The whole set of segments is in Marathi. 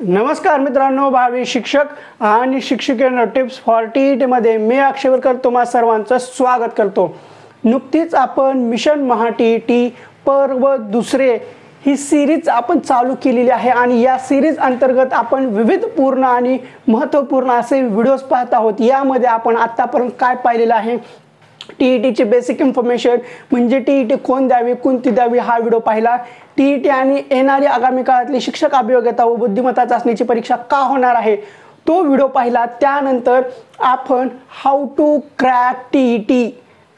नमस्कार मित्रांनो, भावी शिक्षक आणि शिक्षिकेंनो टिप्स फॉर टीईटी मध्ये मी अक्षयवरकर तुम्हा सर्वांचं स्वागत करतो। नुकतीच आपण मिशन महा टीईटी पर्व दुसरे ही सिरीज आपण चालू केलेली आहे आणि या सिरीज अंतर्गत आपण विविध पूर्ण आणि महत्त्वपूर्ण असे व्हिडिओज पाहत आहोत। यामध्ये आपण आतापर्यंत काय पाहिलेलं आहे, टीईटीची बेसिक इन्फॉर्मेशन म्हणजे टीईटी कोण द्यावी कोणती द्यावी हा व्हिडिओ पाहिला। टीईटी आणि येणारी आगामी काळातली शिक्षक अभियोग्यता व बुद्धिमत्ता चाचणीची परीक्षा का होणार आहे तो व्हिडिओ पाहिला। त्यानंतर आपण how to crack TET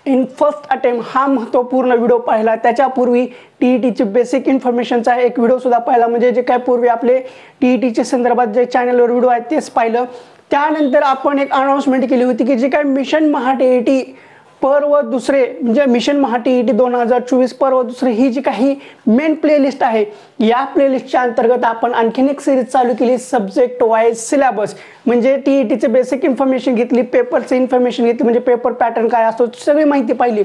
in first attempt हा महत्त्वपूर्ण व्हिडिओ पाहिला। त्याच्यापूर्वी टीईटीची बेसिक इन्फॉर्मेशनचा एक व्हिडिओ सुद्धा पाहिला, म्हणजे जे काय पूर्वी आपले टीईटीच्या संदर्भात जे चॅनलवर व्हिडिओ आहेत तेच पाहिलं। त्यानंतर आपण एक अनाउन्समेंट केली होती की जे काय मिशन महा टीईटी पर्व दुसरे म्हणजे मिशन महा टीईटी 2024 पर्व दुसरे ही जी काही मेन प्लेलिस्ट आहे, या प्लेलिस्टच्या अंतर्गत आपण आणखीन एक सिरीज चालू केली सब्जेक्ट वाईज सिलेबस। म्हणजे टीईटीचे बेसिक इन्फॉर्मेशन घेतली, पेपरचे इन्फॉर्मेशन घेतली, म्हणजे पेपर पॅटर्न काय असतो सगळी माहिती पाहिली।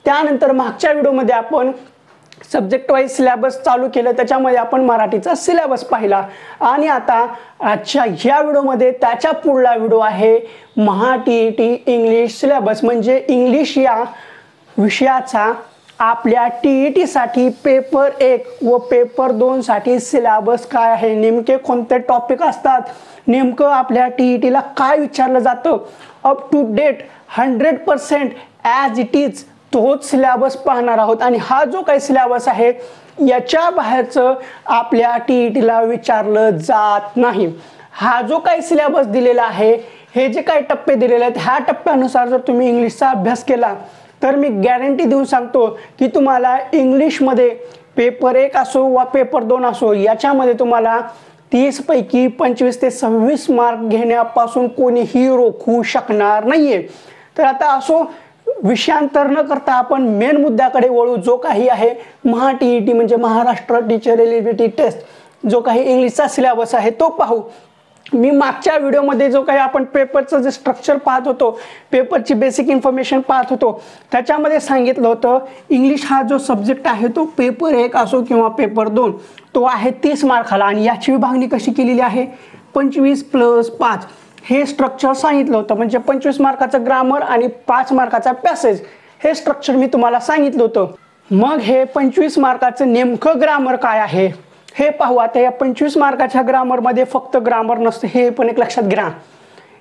त्यानंतर मागच्या व्हिडिओमध्ये आपण सब्जेक्ट वाईज सिलेबस चालू केलं, त्याच्यामध्ये आपण मराठीचा सिलेबस पाहिला आणि आता आजच्या ह्या व्हिडिओमध्ये त्याच्या पुढला व्हिडिओ आहे महा टीईटी इंग्लिश सिलेबस। म्हणजे इंग्लिश या विषयाचा आपल्या टीईटी साठी पेपर 1 व पेपर 2 साठी सिलेबस काय आहे, नेमके कोणते टॉपिक असतात, नेमकं आपल्या टीईटीला काय विचारलं जातं, up to date 100% as it is तोच सिलेबस पाहणार आहोत। आणि हा जो काही सिलेबस आहे याच्या बाहेरचं आपल्या टीईटीला विचारलं जात नाही। हा जो काही सिलेबस दिलेला आहे, हे जे काही टप्पे दिलेले आहेत, ह्या टप्प्यानुसार जर तुम्ही इंग्लिशचा अभ्यास केला तर मी गॅरंटी देऊन सांगतो की तुम्हाला इंग्लिशमध्ये पेपर 1 असो वा पेपर 2 असो, याच्यामध्ये तुम्हाला 30 पैकी 25 ते 26 मार्क घेण्यापासून कोणीही रोखू शकणार नाहीये। तर आता असो, विषयांतर न करता आपण मेन मुद्द्याकडे वळू, जो काही आहे महा टीईटी म्हणजे महाराष्ट्र टीचर एलिजिबिलिटी टेस्ट, जो काही इंग्लिशचा सिलेबस आहे तो पाहू। मी मागच्या व्हिडिओमध्ये जो काही आपण पेपरचं जे स्ट्रक्चर पाहत होतो, पेपरची बेसिक इन्फॉर्मेशन पाहत होतो, त्याच्यामध्ये सांगितलं होतं इंग्लिश हा जो सब्जेक्ट आहे तो पेपर 1 असो किंवा पेपर 2 तो आहे 30 मार्काला आणि याची विभागणी कशी केलेली आहे 25 + 5 हे स्ट्रक्चर सांगितलं होतं। म्हणजे 25 मार्काचं ग्रामर आणि 5 मार्काचा पॅसेज हे स्ट्रक्चर मी तुम्हाला सांगितलं होतं। मग हे 25 मार्काचं नेमकं ग्रामर काय आहे हे पाहू। आता या 25 मार्काच्या ग्रामरमध्ये फक्त ग्रामर नसतं, हे पण एक लक्षात घ्या।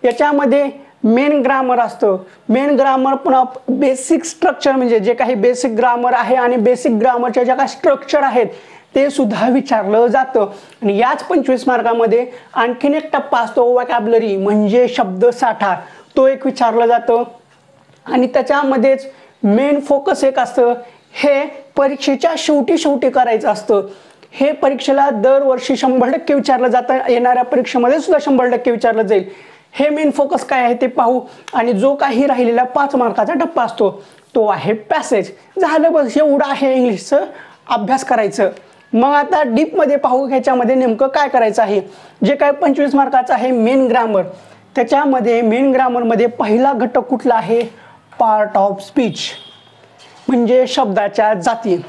याच्यामध्ये मेन ग्रामर असतं, मेन ग्रामर पुन्हा बेसिक स्ट्रक्चर म्हणजे जे काही बेसिक ग्रामर आहे आणि बेसिक ग्रामरच्या ज्या काही स्ट्रक्चर आहेत ते सुद्धा विचारलं जातं। आणि याच 25 मार्कामध्ये आणखीन एक टप्पा असतो व्होकॅब्युलरी म्हणजे शब्दसाठा, तो एक विचारलं जातं। आणि त्याच्यामध्येच मेन फोकस एक असतं, हे परीक्षेच्या शेवटी करायचं असतं। हे परीक्षेला दरवर्षी 100% विचारलं जातं, येणाऱ्या परीक्षेमध्ये सुद्धा 100% विचारलं जाईल। हे मेन फोकस काय आहे ते पाहू। आणि जो काही राहिलेला 5 मार्काचा टप्पा असतो तो आहे पॅसेज। झालं, बस एवढं आहे इंग्लिशचं अभ्यास करायचं। मग आता डीपमध्ये पाहू, ह्याच्यामध्ये नेमकं काय करायचं आहे। जे काय 25 मार्काचं आहे मेन ग्रामर, त्याच्यामध्ये मेन ग्रामरमध्ये पहिला घटक कुठला आहे, पार्ट ऑफ स्पीच म्हणजे शब्दाच्या जाती।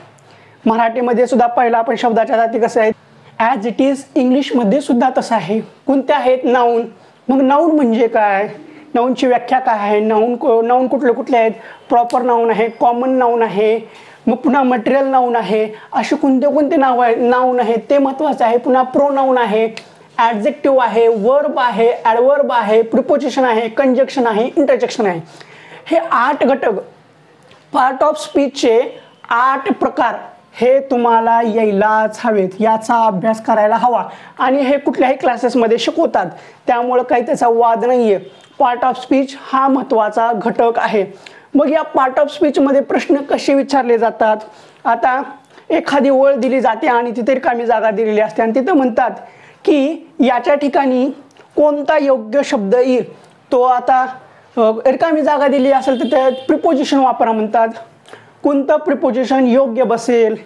मराठीमध्ये सुद्धा पहिला आपण शब्दाच्या जाती कसे आहेत ॲज इट इज, इंग्लिशमध्ये सुद्धा तसं आहे। कोणत्या आहेत, नाऊन। मग नाऊन म्हणजे काय, नाऊनची व्याख्या काय आहे, नाऊन कुठले आहेत, प्रॉपर नाऊन आहे, कॉमन नाऊन आहे, मग पुन्हा मटेरियल नाऊन आहे, असे कोणते नाऊन आहेत ते महत्त्वाचं आहे। पुन्हा प्रोनाऊन आहे, ॲडजेक्टिव्ह आहे, वर्ब आहे, ॲडवर्ब आहे, प्रिपोजिशन आहे, कंजक्शन आहे, इंटरजेक्शन आहे। हे 8 घटक पार्ट ऑफ स्पीचचे 8 प्रकार हे तुम्हाला यायलाच हवेत, याचा अभ्यास करायला हवा। आणि हे कुठल्याही क्लासेसमध्ये शिकवतात, त्यामुळे काही त्याचा वाद नाहीये। पार्ट ऑफ स्पीच हा महत्त्वाचा घटक आहे। मग या पार्ट ऑफ स्पीचमध्ये प्रश्न कसे विचारले जातात, आता एखादी ओळ दिली जाते आणि तिथे रिकामी जागा दिलेली असते आणि तिथं म्हणतात की याच्या ठिकाणी कोणता योग्य शब्द येईल, तो आता रिकामी जागा दिली असेल तर त्या प्रिपोजिशन वापरा म्हणतात। कोणतं प्रिपोजिशन योग्य बसेल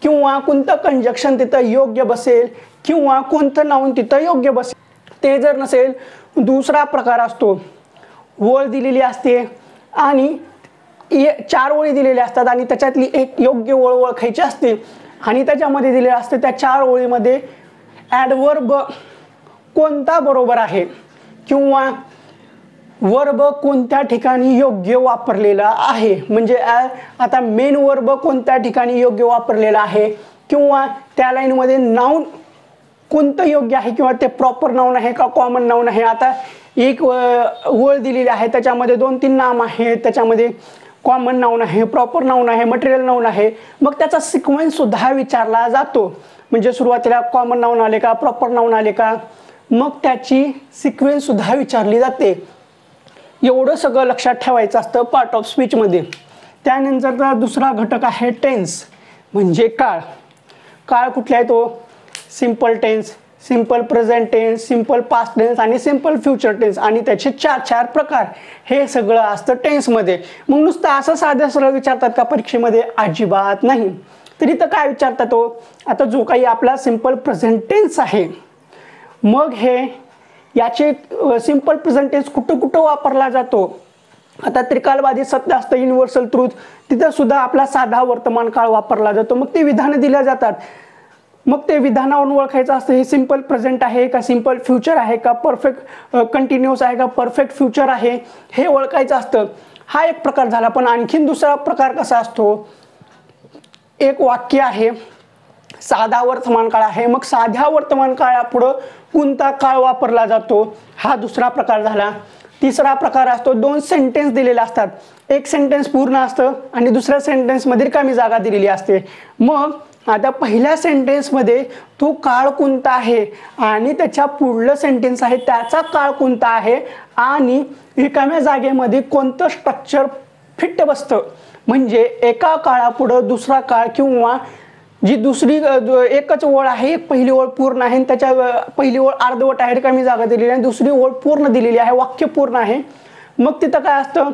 किंवा कोणतं कंजक्शन तिथं योग्य बसेल किंवा कोणतं नाऊन तिथं योग्य बसेल, ते जर नसेल दुसरा प्रकार असतो, ओळ दिलेली असते आणि 4 ओळी दिलेल्या असतात आणि त्याच्यातली एक योग्य ओळ ओळखायची असते आणि त्याच्यामध्ये दिलेलं असतं त्या 4 ओळीमध्ये ॲडवर्ब कोणता बरोबर आहे किंवा वर्ब कोणत्या ठिकाणी योग्य वापरलेला आहे, म्हणजे आता मेन वर्ब कोणत्या ठिकाणी योग्य वापरलेला आहे किंवा त्या लाईनमध्ये नाउन कोणतं योग्य आहे किंवा ते प्रॉपर नाउन आहे का कॉमन नाउन आहे. आता एक वळ दिलेली आहे, त्याच्यामध्ये 2-3 नाम आहेत, त्याच्यामध्ये कॉमन नाउन आहे, प्रॉपर नाउन आहे, मटेरियल नाउन आहे. मग त्याचा सिक्वेन्स सुद्धा विचारला जातो, म्हणजे सुरुवातीला कॉमन नाउन आले का, प्रॉपर नाउन आले का, मग त्याची सिक्वेन्स सुद्धा विचारली जाते. एवढं सगळं लक्षात ठेवायचं असतं पार्ट ऑफ स्पीचमध्ये. त्यानंतरचा दुसरा घटक आहे टेन्स, म्हणजे काळ. काळ कुठला आहे तो? Simple tense, simple present tense, simple past tense आणि सिंपल फ्युचर टेन्स, आणि त्याचे 4 प्रकार. हे सगळं असतं टेन्समध्ये. मग नुसतं असं साधं सरळ विचारतात का परीक्षेमध्ये? अजिबात नाही. तरी तर काय विचारतात तो? आता जो काही आपला सिंपल प्रेझेंट टेन्स आहे, मग हे याचे सिंपल प्रेझेंट टेन्स कुठं कुठं वापरला जातो? आता त्रिकालवादी सत्य असतं, युनिव्हर्सल ट्रूथ, तिथं सुद्धा आपला साधा वर्तमान काळ वापरला जातो. मग ते विधानं दिल्या जातात, मग ते विधानावरून ओळखायचं असतं हे सिंपल प्रेझेंट आहे का सिंपल फ्युचर आहे का परफेक्ट कंटिन्युअस आहे का परफेक्ट फ्युचर आहे, हे ओळखायचं असतं. हा एक प्रकार झाला. पण आणखीन दुसरा प्रकार कसा असतो? एक वाक्य आहे, साधा वर्तमान काळ आहे, मग साध्या वर्तमान काळापुढं कोणता काळ वापरला जातो, हा दुसरा प्रकार झाला. तिसरा प्रकार असतो 2 सेंटेन्स दिलेले असतात, एक सेंटेन्स पूर्ण असतं आणि दुसऱ्या सेंटेन्समध्ये रिकामी जागा दिलेली असते. मग आता पहिल्या सेंटेन्समध्ये तो काळ कोणता आहे आणि त्याच्या पुढलं सेंटेन्स आहे त्याचा काळ कोणता आहे आणि रिकाम्या जागेमध्ये कोणतं स्ट्रक्चर फिट बसतं, म्हणजे एका काळापुढं दुसरा काळ किंवा जी दुसरी एकच ओळ आहे, एक पहिली ओळ पूर्ण आहे आणि त्याच्या पहिली ओळ अर्धवट आहे, रिकामी जागा दिलेली आहे, दुसरी ओळ पूर्ण दिलेली आहे, वाक्य पूर्ण आहे. मग तिथं काय असतं?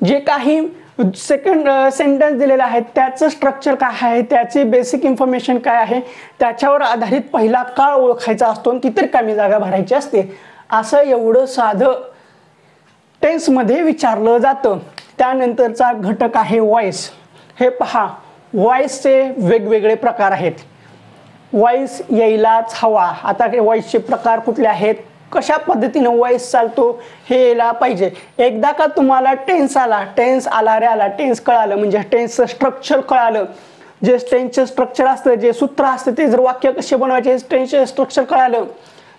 जे काही सेकंड सेंटेन्स दिलेले आहेत त्याचं स्ट्रक्चर काय आहे, त्याची बेसिक इन्फॉर्मेशन काय आहे, त्याच्यावर आधारित पहिला काळ ओळखायचा असतो आणि तिथे रिकामी जागा भरायची असते. असं एवढं साधं टेन्समध्ये विचारलं जातं. त्यानंतरचा घटक आहे व्हॉइस. हे पहा, व्हॉइसचे वेगवेगळे प्रकार आहेत. व्हॉइस यायलाच हवा. आता व्हॉइसचे प्रकार कुठले आहेत, कशा पद्धतीने व्हॉइस चालतो हे यायला पाहिजे. एकदा का तुम्हाला टेन्स आला, टेन्स आला रे आला, टेन्स कळालं म्हणजे टेन्सचं स्ट्रक्चर कळालं, जे टेन्सचं स्ट्रक्चर असतं, जे सूत्र असतं, ते जर वाक्य कसे बनवायचे टेन्सचे स्ट्रक्चर कळालं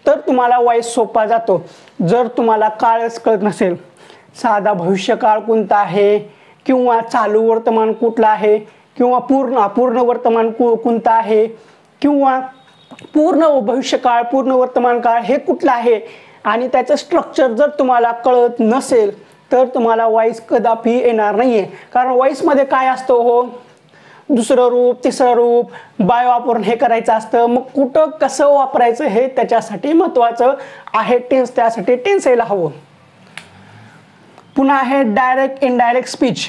तर तुम्हाला व्हॉइस सोपा जातो. जर तुम्हाला काळच कळत नसेल, साधा भविष्यकाळ कोणता आहे किंवा चालू वर्तमान कुठला आहे किंवा अपूर्ण वर्तमान कोणता आहे किंवा पूर्ण भविष्यकाळ पूर्ण वर्तमान काळ हे कुठलं आहे आणि त्याचं स्ट्रक्चर जर तुम्हाला कळत नसेल तर तुम्हाला व्हॉइस कदापि येणार नाहीये. कारण व्हॉइसमध्ये काय असतं हो, दुसरं रूप तिसरं रूप बाय वापरून हे करायचं असतं. मग कुठं कसं वापरायचं हे त्याच्यासाठी महत्त्वाचं आहे टेन्स. त्यासाठी टेन्स यायला हवं. पुन्हा आहे डायरेक्ट इनडायरेक्ट स्पीच.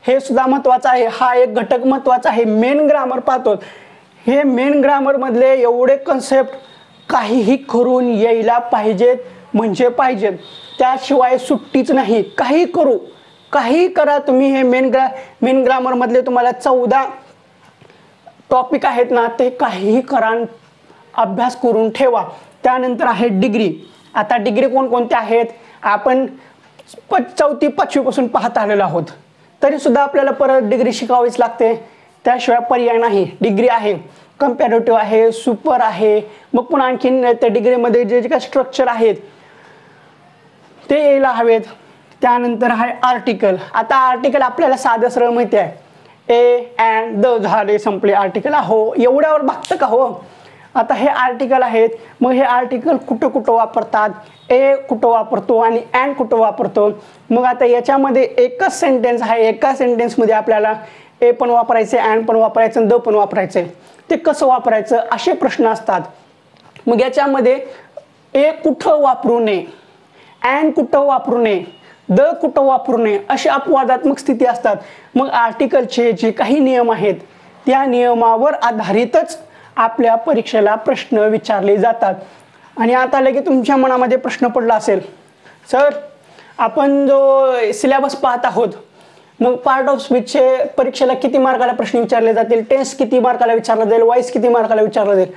हे सुद्धा महत्त्वाचं आहे. हा एक घटक महत्त्वाचा आहे. मेन ग्रामर पाहतो. हे मेन ग्रामर मधले एवढे कन्सेप्ट काहीही करून यायला पाहिजेत म्हणजे पाहिजेत, त्याशिवाय सुट्टीच नाही. काही करू, काही करा तुम्ही. हे मेन ग्रामर मधले तुम्हाला 14 टॉपिक आहेत ना, ते काहीही करा, अभ्यास करून ठेवा. त्यानंतर आहे डिग्री. आता डिग्री कोणकोणत्या आहेत आपण 4थी 5वी पासून पाहत आलेलो आहोत, तरी सुद्धा आपल्याला परत डिग्री शिकावीच लागते, त्याशिवाय पर्याय नाही. डिग्री आहे, कंपॅरेटिव्ह आहे, सुपर आहे, मग पुन्हा आणखीन त्या डिग्रीमध्ये जे काही स्ट्रक्चर आहेत ते यायला हवेत. त्यानंतर आहे आर्टिकल. आता आर्टिकल आपल्याला साधं सरळ माहिती आहे, ए अँड द झाले, संपले आर्टिकल. हो, एवढ्यावर भागतं का हो? आता हे आर्टिकल आहेत, मग हे आर्टिकल कुठं कुठं वापरतात, ए कुठं वापरतो आणि अँड कुठं वापरतो. मग आता याच्यामध्ये एकच सेंटेन्स आहे, एका सेंटेन्समध्ये आपल्याला ए पण वापरायचे, अँड पण वापरायचं आणि द पण वापरायचं. ते कसं वापरायचं असे प्रश्न असतात. मग याच्यामध्ये ए कुठं वापरू नये, अँड कुठं वापरू नये, द कुठं वापरू नये, अशी अपवादात्मक स्थिती असतात. मग आर्टिकलचे जे काही नियम आहेत त्या नियमावर आधारितच आपल्या परीक्षेला प्रश्न विचारले जातात. आणि आता लगेच तुमच्या मनामध्ये प्रश्न पडला असेल, सर आपण जो सिलेबस पाहत आहोत, मग पार्ट ऑफ स्पीचचे परीक्षेला किती मार्काला प्रश्न विचारले जातील, टेन्स किती मार्काला विचारला जाईल, व्हॉइस किती मार्काला विचारला जाईल.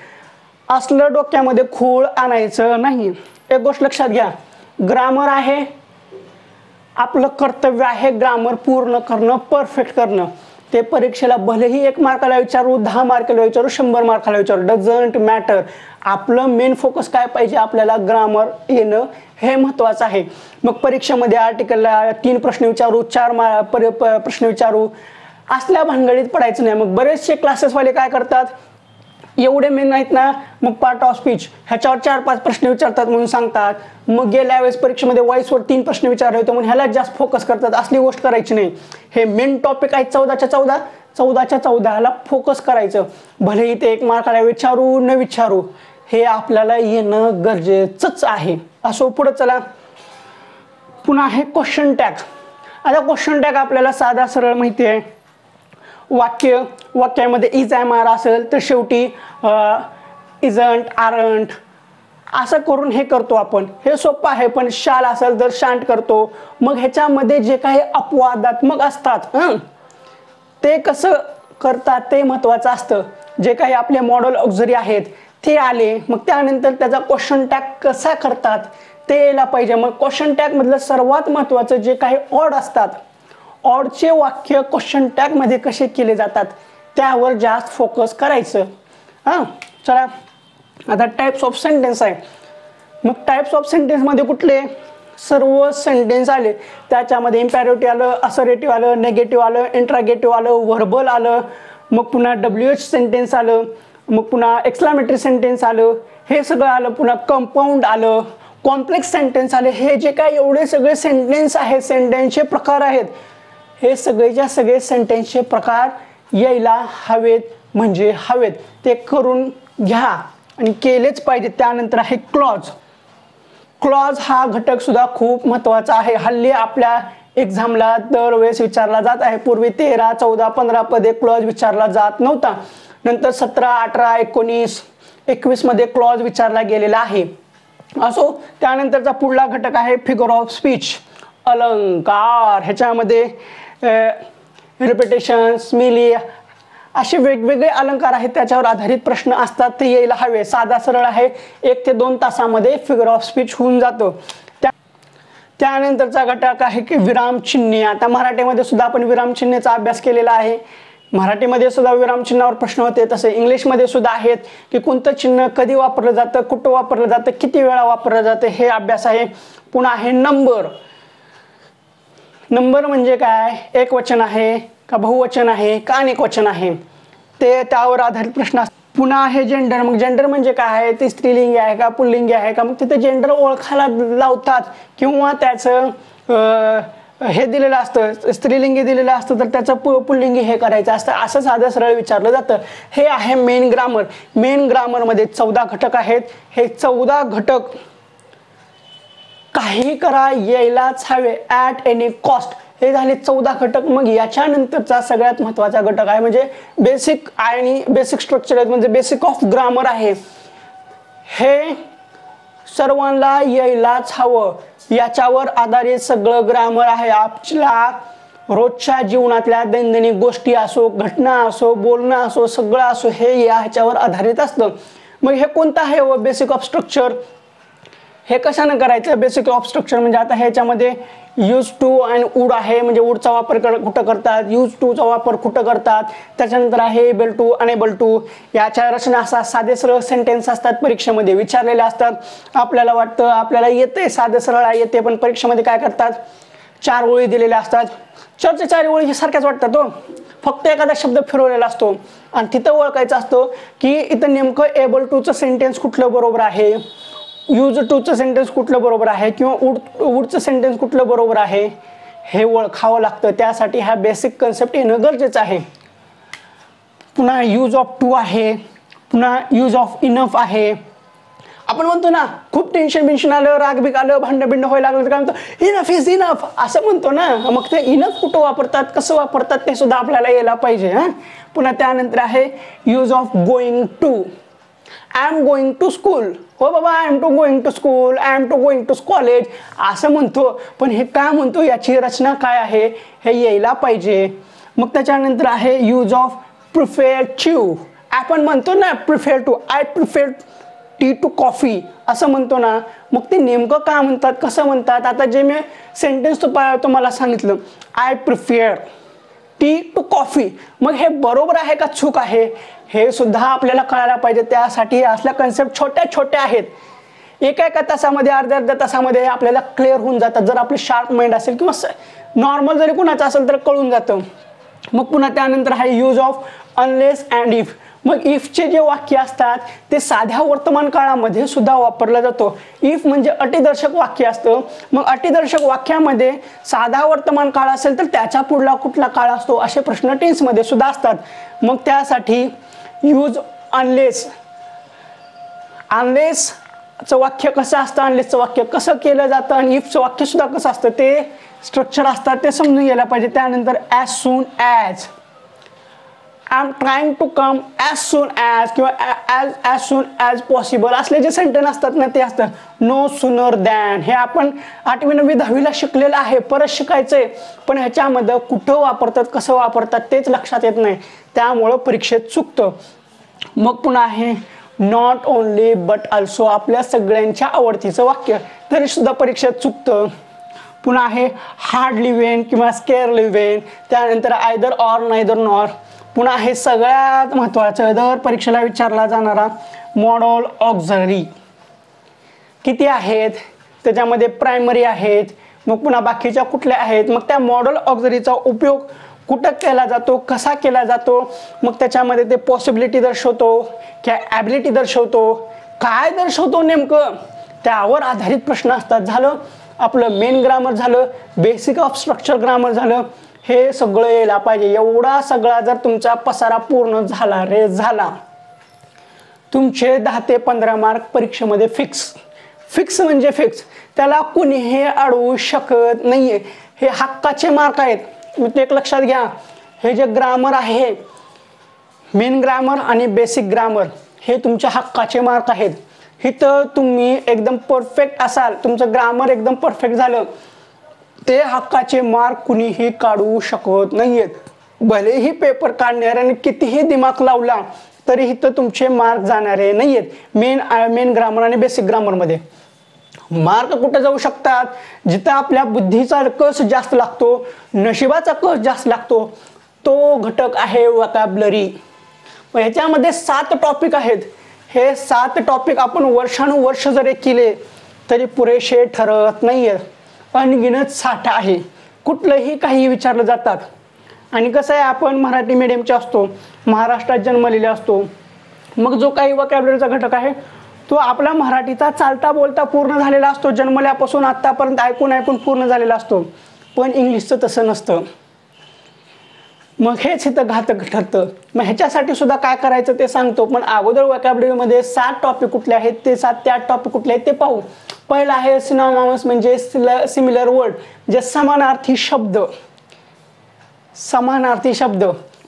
असलं डोक्यामध्ये खूळ आणायचं नाही. एक गोष्ट लक्षात घ्या, ग्रामर आहे आपलं कर्तव्य आहे, ग्रामर पूर्ण करणं, परफेक्ट करणं. ते परीक्षेला भलेही 1 मार्काला विचारू, 10 मार्काला विचारू, 100 मार्काला विचारू, डझंट मॅटर. आपलं मेन फोकस काय पाहिजे, आपल्याला ग्रामर येणं हे महत्त्वाचं आहे. मग परीक्षेमध्ये आर्टिकलला 3 प्रश्न विचारू, 4 प्रश्न विचारू असल्या भानगडीत पडायचं नाही. मग बरेचसे क्लासेसवाले काय करतात, एवढे मेन नाहीत ना, मग पार्ट ऑफ स्पीच ह्याच्यावर 4-5 प्रश्न विचारतात म्हणून सांगतात. मग गेल्या वेळेस परीक्षेमध्ये व्हॉइसवर 3 प्रश्न विचारले होते म्हणून ह्याला जास्त फोकस करतात. असली गोष्ट करायची नाही. हे मेन टॉपिक आहे 14च्या 14ला फोकस करायचं. भलेही ते 1 मार्काला विचारू न विचारू, हे आपल्याला येणं गरजेचंच आहे. असो पुढे चला. पुन्हा आहे क्वेश्चन टॅग. आता क्वेश्चन टॅग आपल्याला साधा सरळ माहिती आहे. वाक्यामध्ये इज एम आर असेल तर शेवटी इजंट आरंट असं करून हे करतो आपण. हे सोपं आहे. पण शाल असेल तर शांट करतो. मग ह्याच्यामध्ये जे काही अपवादात्मक असतात ते कसं करतात ते महत्त्वाचं असतं. जे काही आपले मॉडेल ऑक्झरी आहेत ते आले, मग त्यानंतर त्याचा क्वेश्चन टॅग कसा करतात ते यायला पाहिजे. मग क्वेश्चन टॅग मधलं सर्वात महत्त्वाचं जे काही ऑड असतात, ऑडचे वाक्य क्वेश्चन टॅग मध्ये कसे केले जातात त्यावर जास्त फोकस करायचं. चला आता टाइप्स ऑफ सेंटेन्स आहे. मग टाइप्स ऑफ सेंटेन्स मध्ये कुठले, सर्व सेंटेन्स आले त्याच्यामध्ये इम्पॅरेटिव्ह आलं, असर्टिव्ह आलं, नेगेटिव्ह आलं, इंट्रागेटिव्ह आलं, व्हर्बल आलं, मग पुन्हा WH सेंटेन्स आलं, मग पुन्हा एक्सक्लामेटरी सेंटेन्स आलं, हे सगळं आलं. पुन्हा कंपाऊंड आलं, कॉम्प्लेक्स सेंटेन्स आले. हे जे काय एवढे सगळे सेंटेन्स आहेत, सेंटेन्सचे प्रकार आहेत, हे सगळेच्या सगळे सेंटेन्सचे प्रकार यायला हवेत म्हणजे हवेत. ते करून घ्या आणि केलेच पाहिजे. त्यानंतर आहे क्लॉज. क्लॉज हा घटक सुद्धा खूप महत्त्वाचा आहे. हल्ली आपल्या एक्झामला दरवेळेस विचारला जात आहे. पूर्वी 13, 14, 15 पदे क्लॉज विचारला जात नव्हता. नंतर 17, 18, 19, 21 मध्ये क्लॉज विचारला गेलेला आहे. असो, त्यानंतरचा पुढला घटक आहे फिगर ऑफ स्पीच, अलंकार. ह्याच्यामध्ये रिपिटेशन, स्मिली असे वेगवेगळे अलंकार आहेत, त्याच्यावर आधारित प्रश्न असतात. ते यायला हवे. साधा सरळ आहे. 1 ते 2 तासामध्ये फिगर ऑफ स्पीच होऊन जातो. त्यानंतरचा घटक आहे की विरामचिन्हे. आता मराठीमध्ये सुद्धा आपण विरामचिन्हेचा अभ्यास केलेला आहे. मराठीमध्ये सुद्धा विरामचिन्हावर प्रश्न होते, तसे इंग्लिशमध्ये सुद्धा आहेत की कोणतं चिन्ह कधी वापरलं जातं, कुठं वापरलं जातं, किती वेळा वापरलं जातं, हे अभ्यास आहे. पुन्हा आहे नंबर. नंबर म्हणजे काय, एकवचन आहे का बहुवचन आहे का अनेक वचन आहे, ते त्यावर आधारित प्रश्न असतात. पुन्हा आहे जेंडर. मग जेंडर म्हणजे काय आहे, ते स्त्रीलिंगी आहे का पुल्लिंगी आहे का. मग तिथे जेंडर ओळखायला लावतात किंवा त्याचं हे दिलेलं असतं, स्त्रीलिंगी दिलेलं असतं तर त्याचं पुल्लिंगी हे करायचं असतं. असं साधं सरळ विचारलं जातं. हे आहे मेन ग्रामर. मेन ग्रामरमध्ये 14 घटक आहेत. हे 14 घटक काही करा यायलाच हवे, ॲट एनी कॉस्ट. हे झाले 14 घटक. मग याच्यानंतरचा सगळ्यात महत्त्वाचा घटक आहे म्हणजे बेसिक आणि बेसिक स्ट्रक्चर आहेत, म्हणजे बेसिक ऑफ ग्रामर आहे. हे सर्वांना यायलाच हवं. याच्यावर आधारित सगळं ग्रामर आहे. आपल्या रोजच्या जीवनातल्या दैनंदिन गोष्टी असो, घटना असो, बोलणं असो, सगळं असो, हे ह्याच्यावर आधारित असतं. मग हे कोणतं आहे व बेसिक ऑफ स्ट्रक्चर, हे कशाने करायचं. बेसिक ऑफ स्ट्रक्चर म्हणजे आता ह्याच्यामध्ये यूज टू आणि वूड आहे, म्हणजे वूडचा वापर कुठं करतात, यूज टूचा वापर कुठं करतात. त्याच्यानंतर आहे एबल टू, अनेबल टू. याच्या रचना असा साधे सरळ सेंटेन्स असतात, परीक्षेमध्ये विचारलेले असतात. आपल्याला वाटतं आपल्याला येते, साधे सरळ येते, पण परीक्षेमध्ये काय करतात, 4 ओळी दिलेल्या असतात. 4 ओळी सारख्याच वाटतात हो, फक्त एखादा शब्द फिरवलेला असतो आणि तिथं ओळखायचं असतं की इथं नेमकं एबल टूचं सेंटेन्स कुठलं बरोबर आहे, यूज टूचं सेंटेन्स कुठलं बरोबर आहे किंवा वूडचं सेंटेन्स कुठलं बरोबर आहे, हे ओळखावं लागतं. त्यासाठी हा बेसिक कन्सेप्ट येणं गरजेचं आहे. पुन्हा यूज ऑफ टू आहे, पुन्हा यूज ऑफ इनफ आहे. आपण म्हणतो ना, खूप टेन्शन आलं, राग आलं, भांडण व्हायला लागलं तर काय म्हणतो, इनफ इज इनफ असं म्हणतो ना. मग ते इनफ कुठं वापरतात, कसं वापरतात ते सुद्धा आपल्याला यायला पाहिजे. पुन्हा त्यानंतर आहे use of going to. I am going to school. हो बाबा, I am to going to school, I am to going to college असं म्हणतो, पण हे काय म्हणतो, याची रचना काय आहे हे यायला पाहिजे. मग त्याच्यानंतर आहे यूज ऑफ प्रिफेर टू. आपण म्हणतो ना prefer to, I prefer tea to coffee असं म्हणतो ना, मग ते नेमकं का म्हणतात, कसं म्हणतात? आता जे मी सेंटेन्स तुम्हाला सांगितलं, I prefer tea to coffee, मग हे बरोबर आहे का चूक आहे हे सुद्धा आपल्याला कळायला पाहिजे. त्यासाठी असल्या कन्सेप्ट छोट्या छोट्या आहेत, एका तासामध्ये अर्ध्या तासामध्ये आपल्याला क्लिअर होऊन जातात. जर आपली शार्प माइंड असेल किंवा नॉर्मल जरी कुणाचं असेल तर कळून जातं. मग पुन्हा त्यानंतर आहे use of unless and if. मग इफचे जे वाक्य असतात ते साध्या वर्तमान काळामध्ये सुद्धा वापरलं जातो. इफ म्हणजे अटीदर्शक वाक्य असतं. मग अटीदर्शक वाक्यामध्ये साधा वर्तमान काळ असेल तर त्याच्या पुढला कुठला काळ असतो असे प्रश्न टेन्समध्ये सुद्धा असतात. मग त्यासाठी यूज अनलेस, अनलेसचं वाक्य कसं असतं, अनलेसचं वाक्य कसं केलं जातं आणि इफचं वाक्य सुद्धा कसं असतं ते स्ट्रक्चर असतात ते समजून घ्यायला पाहिजे. त्यानंतर as soon as, I am trying to come as soon as किंवा ॲज सून ॲज पॉसिबल असले जे सेंटेन्स असतात ना ते असतात. नो सूनर दॅन, हे आपण 8वी 9वी 10वीला शिकलेलं आहे, परत शिकायचंय, पण ह्याच्यामध्ये कुठं वापरतात कसं वापरतात तेच लक्षात येत नाही, त्यामुळं परीक्षेत चुकतं. मग पुन्हा आहे नॉट ओनली बट ऑल्सो, आपल्या सगळ्यांच्या आवडतीचं वाक्य तरी सुद्धा परीक्षेत चुकतं. पुन्हा आहे हार्डली वेन किंवा स्केअरली वेन. त्यानंतर आयदर ऑर नायदर नॉर. पुन्हा आहे सगळ्यात महत्त्वाचं दर परीक्षेला विचारला जाणारा मॉडल ऑक्झिलरी. किती आहेत त्याच्यामध्ये, प्रायमरी आहेत, मग पुन्हा बाकीच्या कुठल्या आहेत, मग त्या मॉडल ऑक्झिलरीचा उपयोग कुठं केला जातो, कसा केला जातो, मग त्याच्यामध्ये ते पॉसिबिलिटी दर्शवतो किंवा ॲबिलिटी दर्शवतो, काय दर्शवतो नेमकं त्यावर आधारित प्रश्न असतात. झालं आपलं मेन ग्रामर झालं, बेसिक ऑफ स्ट्रक्चर ग्रामर झालं, हे सगळं यायला पाहिजे. एवढा सगळा जर तुमचा पसारा पूर्ण झाला, रेस झाला, तुमचे 10 ते 15 मार्क परीक्षेमध्ये फिक्स. फिक्स म्हणजे फिक्स, त्याला कुणीही अडवू शकत नाहीये. हे हक्काचे मार्क आहेत. मी ते एक लक्षात घ्या, हे जे ग्रामर आहे मेन ग्रामर आणि बेसिक ग्रामर हे तुमच्या हक्काचे मार्क आहेत. इथं तुम्ही एकदम परफेक्ट असाल, तुमचं ग्रामर एकदम परफेक्ट झालं, ते हक्काचे मार्क कुणीही काढू शकत नाहीयेत. भलेही पेपर काढणाऱ्याने कितीही दिमाग लावला तरी इथं तुमचे मार्क जाणारे नाहीयेत. मेन ग्रामर आणि बेसिक ग्रामरमध्ये मार्क कुठे जाऊ शकतात, जिथं आपल्या बुद्धीचा कस जास्त लागतो, नशिबाचा कस जास्त लागतो, तो घटक आहे वोकॅब्युलरी. ह्याच्यामध्ये 7 टॉपिक आहेत. हे 7 टॉपिक आपण वर्षानुवर्ष जरी केले तरी पुरेसे ठरत नाहीयेत. अनगिनत साठा आहे, कुठलंही काही विचारलं जातात. आणि कसं आहे, आपण मराठी मीडियमचे असतो, महाराष्ट्रात जन्मलेले असतो, मग जो काही वोकॅब्युलरीचा घटक आहे तो आपला मराठीचा चालता बोलता पूर्ण झालेला असतो, जन्मल्यापासून आत्तापर्यंत ऐकून पूर्ण झालेला असतो. पण इंग्लिशचं तसं नसतं. मग हेच इथं घातक ठरतं. मग ह्याच्यासाठी सुद्धा काय करायचं ते सांगतो, पण अगोदर वोकॅब्युलरीमध्ये 7 टॉपिक कुठले आहेत ते 7 ते 8 टॉपिक कुठले आहेत ते पाहू. पहिला आहे सिनॉनिम्स म्हणजे सिमिलर वर्ड, जे समानार्थी शब्द. समानार्थी शब्द.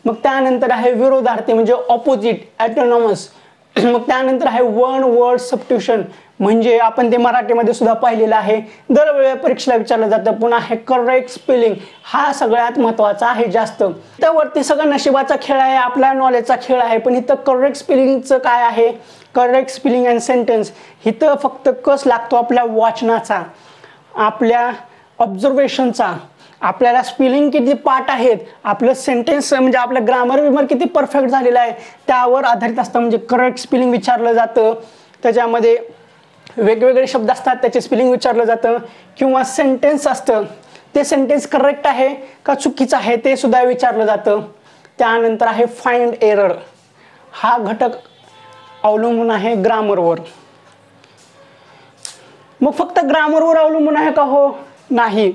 मग त्यानंतर आहे विरोधार्थी म्हणजे ऑपोजिट, ॲन्टोनिमस. मग त्यानंतर आहे वन वर्ड सबस्टिट्यूशन, म्हणजे आपण ते मराठीमध्ये सुद्धा पाहिलेलं आहे, दरवेळेला परीक्षेला विचारलं जातं. पुन्हा आहे करेक्ट स्पेलिंग, हा सगळ्यात महत्त्वाचा आहे जास्त. त्यावरती सगळं नशिबाचा खेळ आहे, आपला नॉलेजचा खेळ आहे, पण इथं करेक्ट स्पेलिंगचं काय आहे, करेक्ट स्पेलिंग अँड सेंटेन्स. इथं फक्त कस लागतो आपल्या वाचनाचा, आपल्या ऑब्झर्वेशनचा, आपल्याला स्पेलिंग किती पाठ आहेत, आपलं सेंटेन्स म्हणजे आपलं ग्रामर किती परफेक्ट झालेलं आहे त्यावर आधारित असतं. म्हणजे करेक्ट स्पेलिंग विचारलं जातं, त्याच्यामध्ये वेगवेगळे शब्द असतात त्याचे स्पेलिंग विचारलं जातं, किंवा सेंटेन्स असतं ते सेंटेन्स करेक्ट आहे का चुकीचं आहे ते सुद्धा विचारलं जातं. त्यानंतर आहे फाइंड एरर, हा घटक अवलंबून आहे ग्रामरवर. मग फक्त ग्रामरवर अवलंबून आहे का? हो नाही.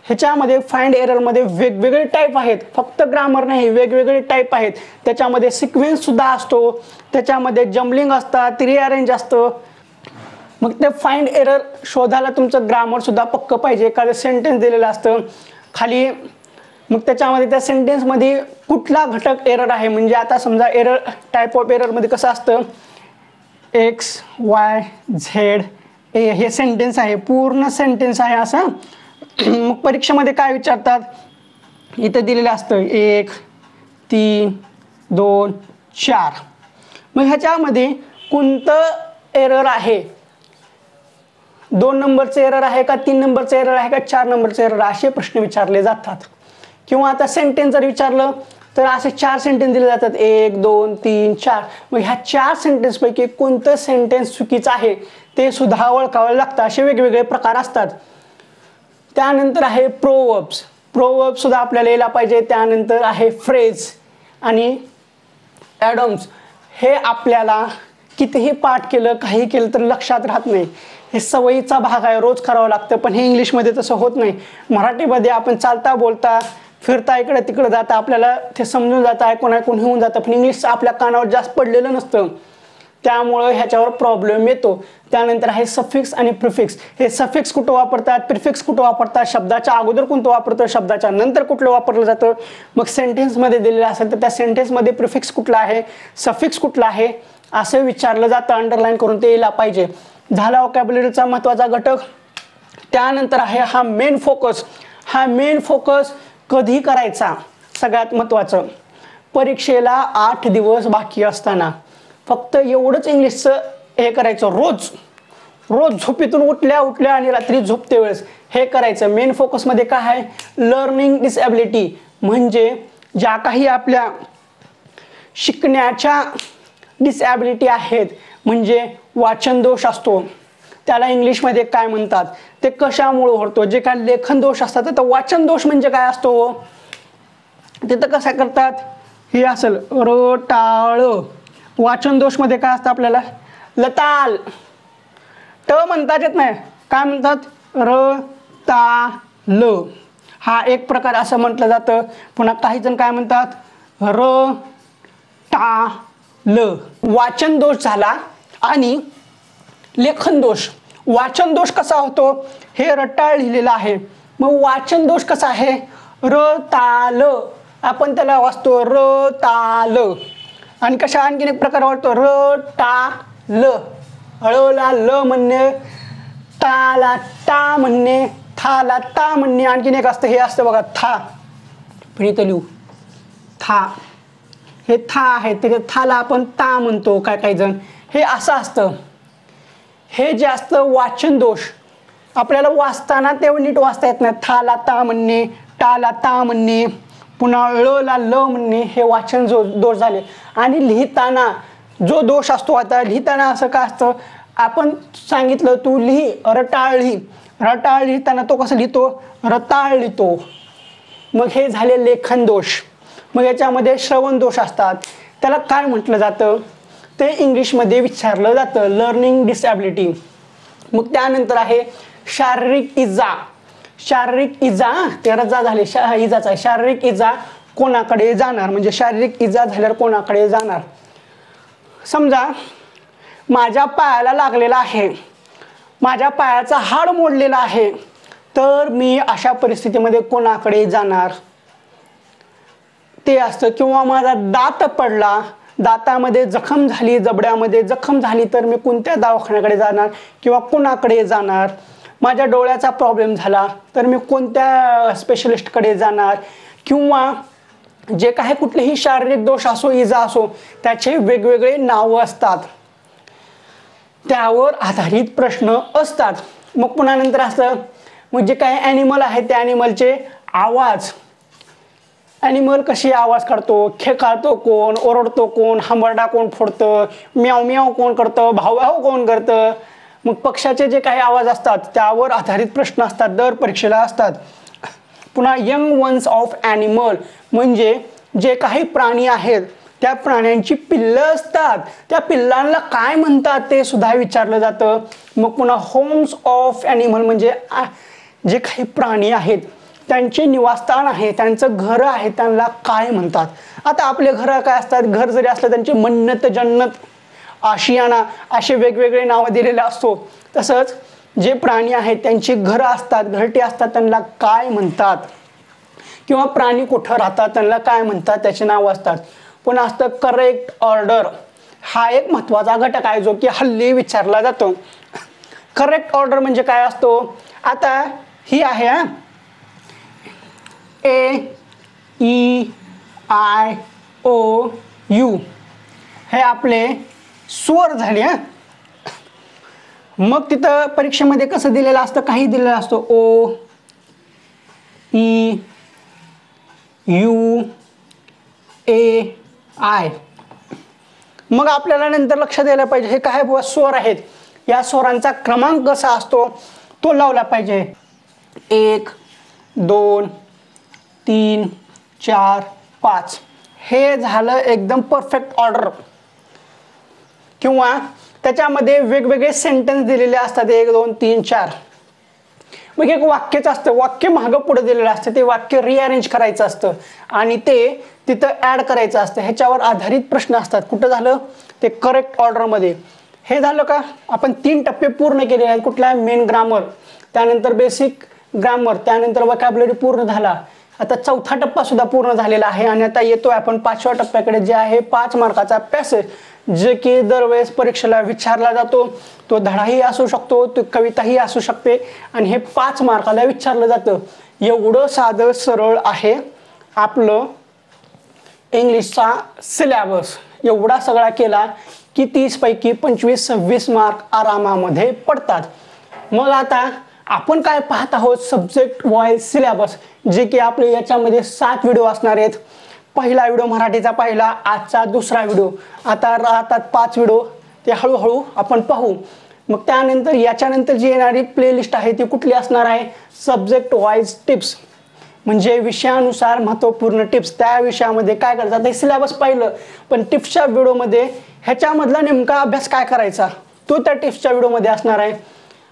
ह्याच्यामध्ये फाइंड एररमध्ये वेगवेगळे टाईप आहेत, फक्त ग्रामर नाही, वेगवेगळे टाईप आहेत. त्याच्यामध्ये सिक्वेन्स सुद्धा असतो, त्याच्यामध्ये जम्बलिंग असतात, रिअरेंज असतं. मग ते फाइंड एरर शोधायला तुमचं ग्रामर सुद्धा पक्क पाहिजे. एखादं सेंटेन्स दिलेलं असतं खाली, मग त्याच्यामध्ये त्या सेंटेन्समध्ये कुठला घटक एरर आहे, म्हणजे आता समजा एरर टाईप ऑफ एररमध्ये कसं असतं, एक्स वाय झेड ए हे सेंटेन्स आहे, पूर्ण सेंटेन्स आहे असं. मग परीक्षेमध्ये काय विचारतात, इथं दिलेलं असतं 1 3 2 4, मग ह्याच्यामध्ये कोणतं एरर आहे, 2 नंबरचं एरर आहे का 3 नंबरचं एरर आहे का 4 नंबरचं एरर, असे प्रश्न विचारले जातात. किंवा आता सेंटेन्स जर विचारलं तर असे 4 सेंटेन्स दिले जातात, 1 2 3 4. मग ह्या 4 सेंटेन्सपैकी कोणतं सेंटेन्स चुकीचं आहे ते सुद्धा ओळखावं लागतं. असे वेगवेगळे प्रकार असतात. त्यानंतर आहे प्रोवर्ब्स, प्रोवर्ब सुद्धा आपल्याला यायला पाहिजे. त्यानंतर आहे फ्रेज आणि ॲडम्स. हे आपल्याला कितीही पाठ केलं काही केलं तर लक्षात राहत नाही. हे सवयीचा भाग आहे, रोज करावं लागतं. पण हे इंग्लिशमध्ये तसं होत नाही. मराठीमध्ये आपण चालता बोलता फिरता इकडे तिकडे जाता आपल्याला ते समजून जातं, ऐकून होऊन जातं. पण इंग्लिश आपल्या कानावर जास्त पडलेलं नसतं, त्यामुळं ह्याच्यावर प्रॉब्लेम येतो. त्यानंतर आहे सफिक्स आणि प्रिफिक्स. हे सफिक्स कुठं वापरतात, प्रिफिक्स कुठं वापरतात, शब्दाच्या अगोदर कोणतं वापरतं, शब्दाच्या नंतर कुठलं वापरलं जातं. मग सेंटेन्समध्ये दिलेलं असेल तर त्या सेंटेन्समध्ये प्रिफिक्स कुठला आहे, सफिक्स कुठला आहे असं विचारलं जातं. अंडरलाईन करून ते यायला पाहिजे. झाला व्होकॅब्युलरीचा महत्त्वाचा घटक. त्यानंतर आहे हा मेन फोकस. हा मेन फोकस कधी करायचा, सगळ्यात महत्त्वाचं परीक्षेला 8 दिवस बाकी असताना फक्त एवढंच इंग्लिशचं हे करायचं. रोज रोज झोपेतून उठल्या उठल्या आणि रात्री झोपते वेळेस हे करायचं. मेन फोकसमध्ये काय आहे, लर्निंग डिसॅबिलिटी, म्हणजे ज्या काही आपल्या शिकण्याच्या डिसॅबिलिटी आहेत, म्हणजे वाचन दोष असतो त्याला इंग्लिशमध्ये काय म्हणतात, ते कशामुळे होतो. जे काय लेखन दोष असतात तर वाचन दोष म्हणजे काय असतो, तिथं कसा करतात, हे असेल रटाळ. वाचन दोष मध्ये काय असतं आपल्याला, लताल, ट म्हणतात येत नाही, काय म्हणतात, र ता ल. हा एक प्रकार असं म्हटलं जातं. पुन्हा काही जण काय म्हणतात, र टा ल. वाचन दोष झाला. आणि लेखन दोष. वाचन दोष कसा होतो, हे रटाळ लिहिलेलं आहे. मग वाचन दोष कसा आहे, र ता ल. आपण त्याला वाचतो र ता ल. आणि कशा आणखीन एक प्रकार वाटतो, र टा ल. हळला ल म्हणणे, टाला टा म्हणणे, थाला ता म्हणणे. आणखीन एक असतं, हे असतं बघा था. पण इथं लिहू था, हे था आहे, त्याच्या थाला आपण ता म्हणतो काय काही जण. हे असं असतं. हे जे असतं वाचन दोष, आपल्याला वाचताना तेव्हा नीट वाचता येत नाही. थाला ता म्हणणे, टाला ता म्हणणे, पुन्हा ळला ल म्हणणे, हे वाचन दोष झाले. आणि लिहिताना जो दोष असतो, आता लिहिताना असं काय असतं, आपण सांगितलं तू लिही, रटाळ लिही. रटाळ लिहिताना तो कसं लिहितो, रताळ लिहितो. मग हे झाले लेखन दोष. मग याच्यामध्ये श्रवण दोष असतात, त्याला काय म्हटलं जातं ते इंग्लिशमध्ये विचारलं जातं, लर्निंग डिसॅबिलिटी. मग त्यानंतर आहे शारीरिक इजा. शारीरिक इजा, ते रजा झाले, इजाचा आहे. शारीरिक इजा कोणाकडे जाणार, म्हणजे शारीरिक इजा झाल्यावर कोणाकडे जाणार. समजा माझ्या पायाला लागलेला आहे, माझ्या पायाचा हाड मोडलेला आहे, तर मी अशा परिस्थितीमध्ये कोणाकडे जाणार ते असतं. किंवा माझा दात पडला, दातामध्ये जखम झाली, जबड्यामध्ये जखम झाली, तर मी कोणत्या दवाखान्याकडे जाणार किंवा कोणाकडे जाणार. माझ्या डोळ्याचा प्रॉब्लेम झाला तर मी कोणत्या स्पेशलिस्टकडे जाणार. किंवा जे काही कुठलेही शारीरिक दोष असो, इजा असो, त्याचे वेगवेगळे नावं असतात, त्यावर आधारित प्रश्न असतात. मग पुन्हा नंतर असतं, मग जे काही ॲनिमल आहे त्या ॲनिमलचे आवाज. ॲनिमल कशी आवाज काढतो, खेळतो कोण, ओरडतो कोण, हंबरडा कोण फोडतं, म्याव म्याव कोण करतं, भाव भाव कोण करतं. मग पक्षाचे जे काही आवाज असतात त्यावर आधारित प्रश्न असतात, दर परीक्षेला असतात. पुन्हा यंग वन्स ऑफ ॲनिमल, म्हणजे जे काही प्राणी आहेत त्या प्राण्यांची पिल्लं असतात, त्या पिल्लांना काय म्हणतात ते सुद्धा विचारलं जातं. मग पुन्हा होम्स ऑफ ॲनिमल, म्हणजे जे काही प्राणी आहेत त्यांचे निवासस्थान आहे, त्यांचं घर आहे, त्यांना काय म्हणतात. आता आपले घरं काय असतात, घर जरी असलं त्यांचे मन्नत, जन्नत, आशियाना असे वेगवेगळे नावं दिलेले असतो. तसंच जे प्राणी आहेत त्यांची घरं असतात, घरटी असतात, त्यांना काय म्हणतात. किंवा प्राणी कुठं राहतात त्यांना काय म्हणतात, त्याचे नावं असतात. पुन्हा असतं करेक्ट ऑर्डर. हा एक महत्त्वाचा घटक आहे जो की हल्ली विचारला जातो. करेक्ट ऑर्डर म्हणजे काय असतो, आता ही आहे A E I O U, हे आपले स्वर झाले हा. मग तिथं परीक्षेमध्ये कसं दिलेलं असतं, काही दिलेलं असतं ओ ई यू ए आय. मग आपल्याला नंतर लक्षात द्यायला पाहिजे हे काय स्वर आहेत, या स्वरांचा क्रमांक कसा असतो तो लावला पाहिजे. 1 2 3 4 5 हे झालं एकदम परफेक्ट ऑर्डर. किंवा त्याच्यामध्ये वेगवेगळे सेंटेन्स दिलेले असतात 1 2 3 4. मग एक वाक्यच असतं, वाक्य मागं पुढे दिलेलं असतं, ते वाक्य रिअरेंज करायचं असतं आणि ते तिथं ॲड करायचं असतं. ह्याच्यावर आधारित प्रश्न असतात. कुठं झालं ते करेक्ट ऑर्डरमध्ये. हे झालं का आपण 3 टप्पे पूर्ण केले आहेत. कुठला मेन ग्रामर, त्यानंतर बेसिक ग्रामर, त्यानंतर वोकॅब्युलरी पूर्ण झाला. आता 4था टप्पा सुद्धा पूर्ण झालेला आहे आणि आता येतोय आपण 5व्या टप्प्याकडे, जे आहे 5 मार्काचा पॅसेज, जे की दरवेळेस परीक्षेला विचारला जातो. तो धडाही असू शकतो, तो कविताही असू शकते आणि हे 5 मार्काला विचारलं जातं. एवढं साधं सरळ आहे आपलं इंग्लिशचा सिलेबस. एवढा सगळा केला की 30 पैकी 25-26 मार्क आरामामध्ये पडतात. मग आता आपण काय पाहत आहोत, सब्जेक्ट वाईज सिलेबस, जे की आपले याच्यामध्ये 7 व्हिडिओ असणार आहेत. पहिला व्हिडिओ मराठीचा पहिला, आजचा दुसरा व्हिडिओ. आता राहतात 5 व्हिडिओ, ते हळूहळू आपण पाहू. मग त्यानंतर याच्यानंतर जी येणारी प्लेलिस्ट आहे ती कुठली असणार आहे, सब्जेक्ट वाईज टिप्स, म्हणजे विषयानुसार महत्त्वपूर्ण टिप्स. त्या विषयामध्ये काय करायचं, हे सिलेबस पाहिलं, पण टिप्सच्या व्हिडिओमध्ये ह्याच्यामधला नेमका अभ्यास काय करायचा तो त्या टिप्सच्या व्हिडिओमध्ये असणार आहे.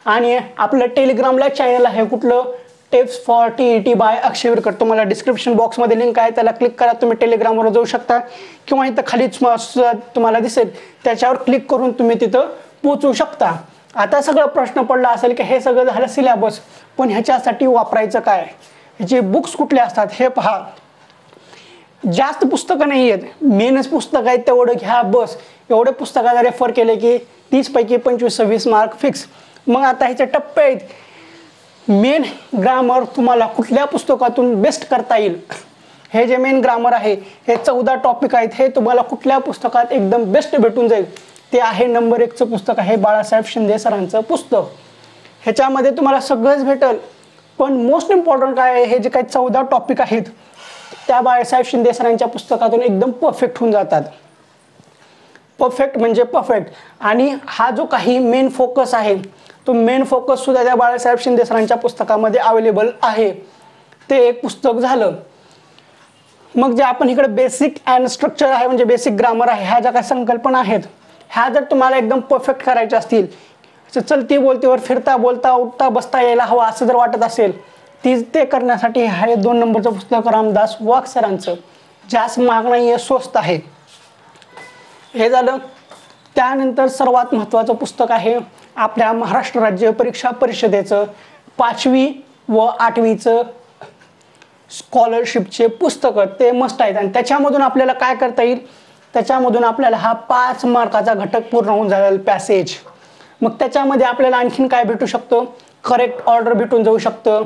आणि आपलं टेलिग्रामला चॅनल आहे कुठलं, टिप्स फॉर TET बाय अक्षय विरकर. तुम्हाला डिस्क्रिप्शन बॉक्समध्ये लिंक आहे, त्याला क्लिक करा, तुम्ही टेलिग्रामवर जाऊ शकता. किंवा इथं खालीच तुम्हाला दिसेल, त्याच्यावर क्लिक करून तुम्ही तिथं पोहोचू शकता. आता सगळं प्रश्न पडला असेल की हे सगळं झालं सिलेबस, पण ह्याच्यासाठी वापरायचं काय, ह्याचे बुक्स कुठले असतात हे पहा. जास्त पुस्तकं नाही आहेत, मेनच पुस्तक आहेत तेवढं घ्या बस. एवढे पुस्तकाला रेफर केले की 30 पैकी 25-26 मार्क फिक्स. मग आता ह्याचे टप्पे आहेत. मेन ग्रामर तुम्हाला कुठल्या पुस्तकातून बेस्ट करता येईल, हे जे मेन ग्रामर आहे हे 14 टॉपिक आहेत, हे तुम्हाला कुठल्या पुस्तकात एकदम बेस्ट भेटून जाईल, ते आहे नंबर 1चं पुस्तक आहे बाळासाहेब शिंदे सरांचं पुस्तक. ह्याच्यामध्ये तुम्हाला सगळंच भेटेल, पण मोस्ट इम्पॉर्टंट काय आहे, हे जे काही 14 टॉपिक आहेत त्या बाळासाहेब शिंदे सरांच्या पुस्तकातून एकदम परफेक्ट होऊन जातात. परफेक्ट म्हणजे परफेक्ट. आणि हा जो काही मेन फोकस आहे तो मेन फोकस सुद्धा त्या बाळासाहेब शिंदे सरांच्या पुस्तकामध्ये अवेलेबल आहे. ते एक पुस्तक झालं. मग जे आपण इकडे बेसिक अँड स्ट्रक्चर आहे म्हणजे बेसिक ग्रामर आहे, ह्या ज्या काही संकल्पना आहेत ह्या जर तुम्हाला एकदम परफेक्ट करायच्या असतील, चलती बोलतीवर फिरता बोलता उठता बसता यायला हवा असं जर वाटत असेल, ते करण्यासाठी हे 2 नंबरचं पुस्तक रामदास वाघ सरांचं, जास्त महाग नाही आहे, स्वस्त आहे. हे झालं. त्यानंतर सर्वात महत्त्वाचं पुस्तक आहे आपल्या महाराष्ट्र राज्य परीक्षा परिषदेचं 5वी व 8वीचं स्कॉलरशिपचे पुस्तकं. ते मस्त आहेत आणि त्याच्यामधून आपल्याला काय करता येईल, त्याच्यामधून आपल्याला हा 5 मार्काचा घटक पूर्ण होऊन जाईल पॅसेज. मग त्याच्यामध्ये आपल्याला आणखीन काय भेटू शकतं, करेक्ट ऑर्डर भेटून जाऊ शकतं.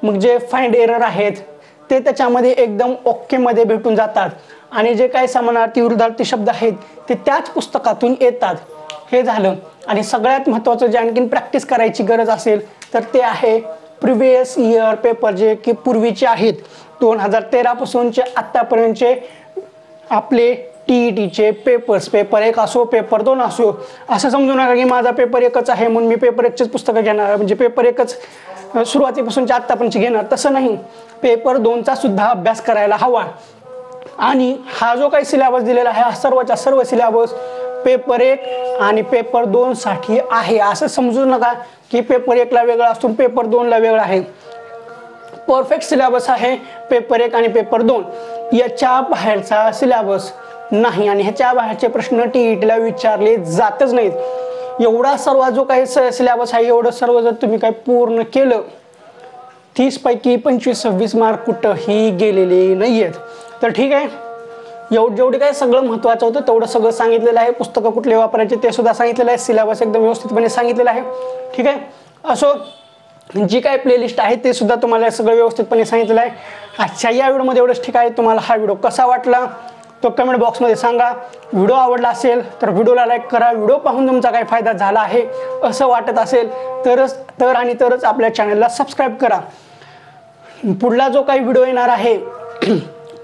मग जे फाइंड एरर आहेत ते त्याच्यामध्ये एकदम ओकेमध्ये भेटून जातात आणि जे काही समानार्थी विरुद्धार्थी शब्द आहेत ते त्याच पुस्तकातून येतात. हे झालं. आणि सगळ्यात महत्त्वाचं जे आणखीन प्रॅक्टिस करायची गरज असेल तर ते आहे प्रिव्हियस इयर पेपर, जे की पूर्वीचे आहेत 2013 पासूनचे आत्तापर्यंतचे आपले TETचे पेपर्स. पेपर 1 असो पेपर 2 असो, असं समजू नका की माझा पेपर 1च आहे म्हणून मी पेपर 1चेच पुस्तकं घेणार, म्हणजे पेपर 1च सुरुवातीपासूनच्या आत्तापर्यंत घेणार, तसं नाही. पेपर 2चा सुद्धा अभ्यास करायला हवा. आणि हा जो काही सिलेबस दिलेला आहे हा सर्वच्या सर्व सिलेबस पेपर 1 आणि पेपर 2 साठी आहे. असं समजू नका की पेपर 1ला वेगळा असतो पेपर 2ला वेगळा आहे. परफेक्ट सिलेबस आहे पेपर 1 आणि पेपर 2. याच्या बाहेरचा सिलेबस नाही आणि ह्याच्या बाहेरचे प्रश्न TETला विचारले जातच नाहीत. एवढा सर्व जो काही सिलेबस आहे एवढं सर्व जर तुम्ही काही पूर्ण केलं, 30 पैकी 25-26 मार्क कुठंही गेलेले नाही आहेत. तर ठीक आहे, जेवढे काय सगळं महत्त्वाचं होतं तेवढं सगळं सांगितलेलं आहे. पुस्तकं कुठले वापरायचे ते सुद्धा सांगितलेलं आहे. सिलेबस एकदम व्यवस्थितपणे सांगितलेलं आहे. ठीक आहे. असो, जी काय प्लेलिस्ट आहे ते सुद्धा तुम्हाला सगळं व्यवस्थितपणे सांगितलेलं आहे. आजच्या या व्हिडिओमध्ये एवढंच. ठीक आहे. तुम्हाला हा व्हिडिओ कसा वाटला तो कमेंट बॉक्समध्ये सांगा। व्हिडिओ आवडला असेल तर व्हिडिओला लाईक करा। व्हिडिओ पाहून तुमचा काही फायदा झाला आहे असं वाटत असेल तरच आपल्या चॅनलला सबस्क्राईब करा। पुढला जो काही व्हिडिओ येणार आहे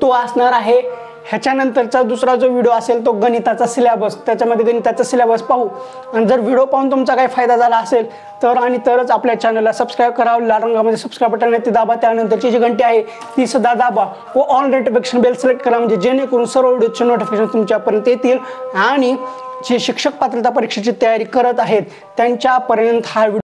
तो असणार आहे ह्याच्यानंतरचा दुसरा जो व्हिडिओ असेल तो गणिताचा सिलेबस, त्याच्यामध्ये गणिताचा सिलेबस पाहू। आणि जर व्हिडिओ पाहून तुमचा काही फायदा झाला असेल तरच आपल्या चॅनलला सबस्क्राईब करा। लाल रंगामध्ये सबस्क्राईब बटन आहे ते दाबा, त्यानंतरची जी घंटी आहे ती सुद्धा दाबा व ऑल नोटिफिकेशन बेल सिलेक्ट करा, म्हणजे जेणेकरून सर्व व्हिडिओचे नोटिफिकेशन तुमच्यापर्यंत येतील आणि जे शिक्षक पात्रता परीक्षेची तयारी करत आहेत त्यांच्यापर्यंत हा व्हिडिओ